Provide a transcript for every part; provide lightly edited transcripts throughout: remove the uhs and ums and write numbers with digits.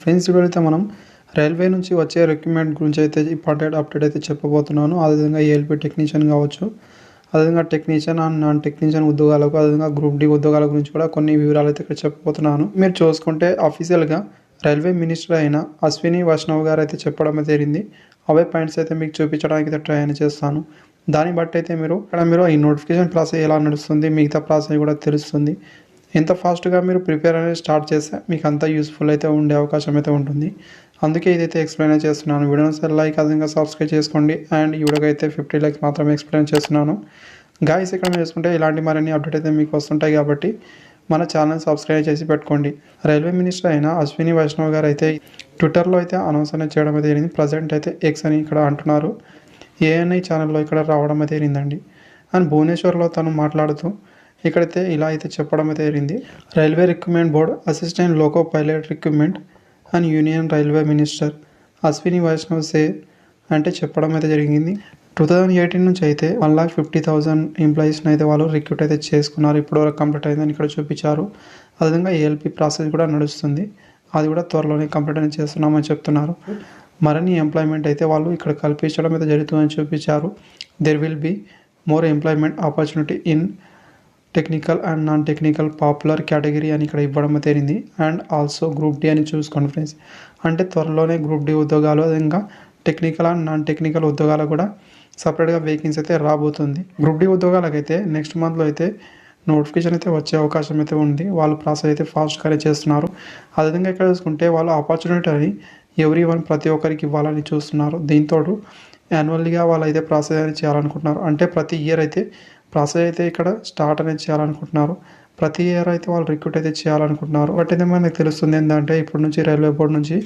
Friends వీడియోలో మనం railway నుంచి వచ్చే రిక్రూట్మెంట్ గురించి అయితే ఇంపార్టెంట్ అప్డేట్ అయితే చెప్పబోతున్నాను. అదేవిధంగా ఏఎల్పీ టెక్నీషియన్ కావచ్చు, అదేవిధంగా టెక్నీషియన్ అండ్ నాన్ టెక్నీషియన్ ఉద్యోగాలకు, అదేవిధంగా గ్రూప్ డి ఉద్యోగాల గురించి కూడా కొన్ని వివరాలు అయితే ఇక్కడ చెప్పబోతున్నాను. మీరు చూసుకుంటే అఫీషియల్గా రైల్వే మినిస్టర్ అయిన అశ్విని వైష్ణవ్ గారు అయితే చెప్పడం జరిగింది. అవే పాయింట్స్ అయితే మీకు చూపించడానికి అయితే ట్రై చేస్తాను. దాన్ని బట్టి అయితే మీరు ఈ నోటిఫికేషన్ ప్రాసెస్ ఎలా నడుస్తుంది, మిగతా ప్రాసెస్ కూడా తెలుస్తుంది. ఎంత ఫాస్ట్గా మీరు ప్రిపేర్ అనేది స్టార్ట్ చేస్తే మీకు అంత యూస్ఫుల్ అయితే ఉండే అవకాశం అయితే ఉంటుంది. అందుకే ఇదైతే ఎక్స్ప్లెయిన్ చేస్తున్నాను. వీడియోని సార్ లైక్ అదేవిధంగా సబ్స్క్రైబ్ చేసుకోండి. అండ్ ఈ వీడియోకి అయితే 50 లైక్స్ మాత్రమే ఎక్స్ప్లెయిన్ చేస్తున్నాను. గాయస్ ఇక్కడ మీరు చూసుకుంటే ఇలాంటి మరిన్ని అప్డేట్ అయితే మీకు వస్తుంటాయి కాబట్టి మన ఛానల్ సబ్స్క్రైబ్ చేసి పెట్టుకోండి. రైల్వే మినిస్టర్ అయిన అశ్విని వైష్ణవ్ గారు అయితే ట్విట్టర్లో అయితే అనౌన్స్ అనేది చేయడం అయితే జరిగింది. ప్రజెంట్ అయితే ఎక్స్ అని ఇక్కడ అంటున్నారు. ఏఎన్ఐ ఛానల్లో ఇక్కడ రావడం అయితే జరిగిందండి. అండ్ భువనేశ్వర్లో తను మాట్లాడుతూ ఇక్కడైతే ఇలా అయితే చెప్పడం అయితే జరిగింది. Railway recruitment board assistant loco pilot recruitment and union railway minister Ashwini Vaishnaw సే అంటే చెప్పడం అయితే జరిగింది. 2018 నుంచి అయితే 1,50,000 ఎంప్లాయీస్ని అయితే వాళ్ళు రిక్రూట్ అయితే చేసుకున్నారు. ఇప్పటివరకు కంప్లీట్ అయిందని ఇక్కడ చూపించారు. అదేవిధంగా ఏఎల్పీ ప్రాసెస్ కూడా నడుస్తుంది. అది కూడా త్వరలోనే కంప్లీట్ అనేది చేస్తున్నామని చెప్తున్నారు. మరిన్ని ఎంప్లాయ్మెంట్ అయితే వాళ్ళు ఇక్కడ కల్పించడం అయితే జరుగుతుందని చూపించారు. There will be more employment opportunity in technical and non technical popular category అని ఇక్కడ ఇవ్వడం జరిగింది. అండ్ ఆల్సో గ్రూప్ డి అని చూసుకోండి ఫ్రెండ్స్. అంటే త్వరలోనే గ్రూప్ డి ఉద్యోగాలు, అదేవిధంగా టెక్నికల్ అండ్ నాన్ టెక్నికల్ ఉద్యోగాలు కూడా సపరేట్గా వేకెన్సీ అయితే రాబోతుంది. గ్రూప్ డి ఉద్యోగాలకు అయితే నెక్స్ట్ మంత్లో అయితే నోటిఫికేషన్ అయితే వచ్చే అవకాశం అయితే ఉంది. వాళ్ళు ప్రాసెస్ అయితే ఫాస్ట్గానే చేస్తున్నారు. అదేవిధంగా ఇక్కడ చూసుకుంటే వాళ్ళు ఆపర్చునిటీ అని ప్రతి ఒక్కరికి ఇవ్వాలని చూస్తున్నారు. దీంతో యాన్యువల్గా వాళ్ళు అయితే ప్రాసెస్ అనేది చేయాలనుకుంటున్నారు. అంటే ప్రతి ఇయర్ అయితే ప్రాసెస్ అయితే ఇక్కడ స్టార్ట్ అనేది చేయాలనుకుంటున్నారు. ప్రతి ఇయర్ అయితే వాళ్ళు రిక్రూట్ అయితే చేయాలనుకుంటున్నారు. బట్ అయితే మనకు తెలుస్తుంది ఏంటంటే ఇప్పుడు నుంచి రైల్వే బోర్డు నుంచి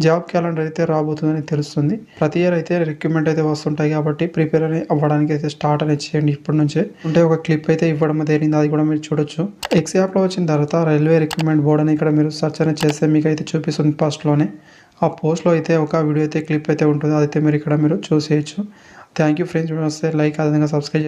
జాబ్ క్యాలెండర్ అయితే రాబోతుందని తెలుస్తుంది. ప్రతి ఇయర్ అయితే రిక్రూట్మెంట్ అయితే వస్తుంటాయి కాబట్టి ప్రిపేర్ అని అవ్వడానికి అయితే స్టార్ట్ అనేది చేయండి ఇప్పటి నుంచే. అంటే ఒక క్లిప్ అయితే ఇవ్వడం జరిగింది, అది కూడా మీరు చూడొచ్చు. ఎక్స్ యాప్లో వచ్చిన తర్వాత రైల్వే రిక్రూట్మెంట్ బోర్డ్ అని ఇక్కడ మీరు సెర్చ్ అనేది చేస్తే మీకు అయితే చూపిస్తుంది. ఫస్ట్లోనే ఆ పోస్ట్లో అయితే ఒక వీడియో అయితే క్లిప్ అయితే ఉంటుంది. అదైతే మీరు ఇక్కడ చూసేయచ్చు. Thank you friends. లైక్ అదేవిధంగా సబ్స్క్రైబ్